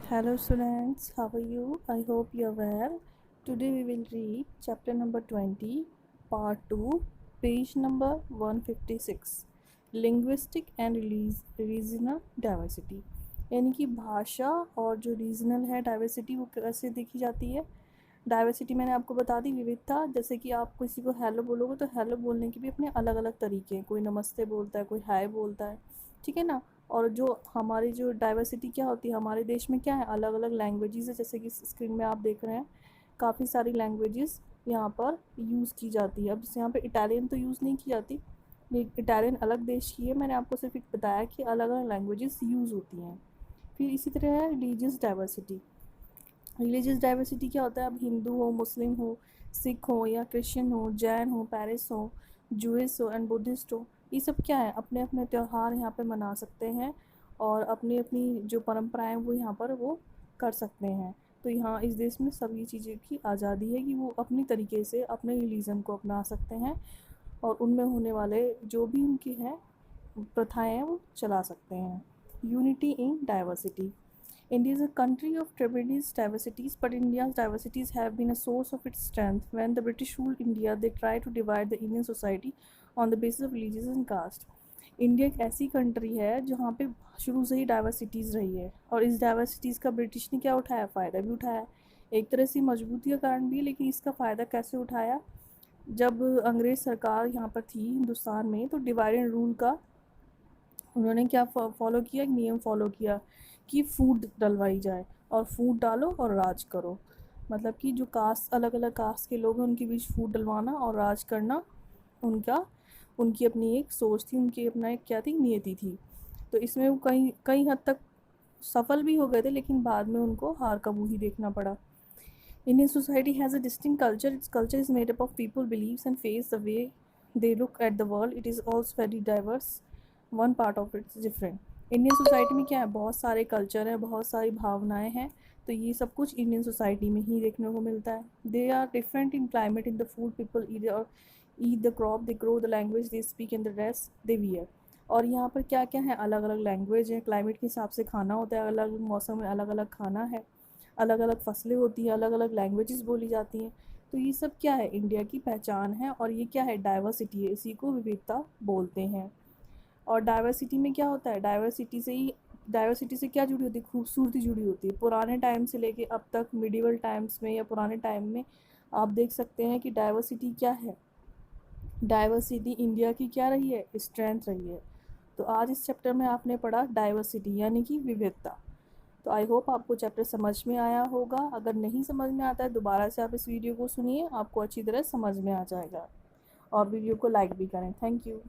Hello students, how are you? I hope you are well. Today we will read chapter number 20, part 2, page number 156, Linguistic and Regional Diversity. यानी कि भाषा और जो regional है diversity वो कैसे देखी जाती है। डाइवर्सिटी मैंने आपको बता दी, विविधता। जैसे कि आप किसी को हेलो बोलोगे तो हेलो बोलने के भी अपने अलग अलग तरीके हैं, कोई नमस्ते बोलता है, कोई हाय बोलता है, ठीक है ना। और जो हमारी जो डाइवर्सिटी क्या होती है, हमारे देश में क्या है, अलग अलग लैंग्वेजेस है। जैसे कि स्क्रीन में आप देख रहे हैं काफ़ी सारी लैंग्वेजेस यहाँ पर यूज़ की जाती है। अब जैसे यहाँ पे इटालियन तो यूज़ नहीं की जाती, ये इटालियन अलग देश की है। मैंने आपको सिर्फ एक बताया कि अलग अलग लैंग्वेजेस यूज़ होती हैं। फिर इसी तरह है रिलीजियस डाइवर्सिटी। रिलीजियस डाइवर्सिटी क्या होता है, अब हिंदू हो, मुस्लिम हो, सिख हो या क्रिश्चियन हो, जैन हो, पैरिस हो, जूइस हो एंड बुद्धिस्ट हो, ये सब क्या है, अपने अपने त्यौहार यहाँ पे मना सकते हैं और अपनी अपनी जो परंपराएं वो यहाँ पर वो कर सकते हैं। तो यहाँ इस देश में सभी चीज़ें की आज़ादी है कि वो अपनी तरीके से अपने रिलीजन को अपना सकते हैं और उनमें होने वाले जो भी उनकी हैं प्रथाएं हैं वो चला सकते हैं। Unity in diversity. India is a country of tremendous diversities, but India's diversities have been a source of its strength. When the British ruled India, they tried to divide the Indian society on the basis of religion and caste. India एक ऐसी country है जहाँ पे शुरू से ही diversities रही है और इस डाइवर्सिटीज़ का ब्रिटिश ने क्या उठाया, फ़ायदा भी उठाया। एक तरह से मजबूती का कारण भी है, लेकिन इसका फ़ायदा कैसे उठाया, जब अंग्रेज़ सरकार यहाँ पर थी हिंदुस्तान में तो डिवाइड एंड रूल का उन्होंने क्या फॉलो किया, एक नियम फॉलो किया कि फूड डलवाई जाए और फूड डालो और राज करो। मतलब कि जो कास्ट, अलग अलग कास्ट के लोग हैं उनके बीच फूड डलवाना और राज करना उनका उनकी अपनी एक सोच थी, उनकी अपना एक क्या थी, नियति थी। तो इसमें वो कई कई हद तक सफल भी हो गए थे, लेकिन बाद में उनको हार का मुँह ही देखना पड़ा। Indian society has a distinct culture. Its culture is made up of people, beliefs, and faiths. The way they look at the world, it is also very diverse. One part of it is different. Indian society में क्या है, बहुत सारे culture हैं, बहुत सारी भावनाएं हैं। तो ये सब कुछ इंडियन सोसाइटी में ही देखने को मिलता है। They are different in climate, in the food people eat the crop they grow, the language they speak, in the dress they wear. और यहाँ पर क्या क्या है, अलग अलग लैंग्वेज है, क्लाइमेट के हिसाब से खाना होता है, अलग मौसम में अलग अलग खाना है, अलग अलग फसलें होती हैं, अलग अलग लैंग्वेजेस बोली जाती हैं। तो ये सब क्या है, इंडिया की पहचान है और ये क्या है, डाइवर्सिटी है, इसी को विविधता बोलते हैं। और डाइवर्सिटी में क्या होता है, डाइवर्सिटी से क्या जुड़ी होती है, खूबसूरती जुड़ी होती है। पुराने टाइम से लेके अब तक, मिडिवल टाइम्स में या पुराने टाइम में आप देख सकते हैं कि डाइवर्सिटी क्या है, डाइवर्सिटी इंडिया की क्या रही है, स्ट्रेंथ रही है। तो आज इस चैप्टर में आपने पढ़ा डाइवर्सिटी यानी कि विविधता। तो आई होप आपको चैप्टर समझ में आया होगा। अगर नहीं समझ में आता है दोबारा से आप इस वीडियो को सुनिए, आपको अच्छी तरह समझ में आ जाएगा। और वीडियो को लाइक भी करें। Thank you.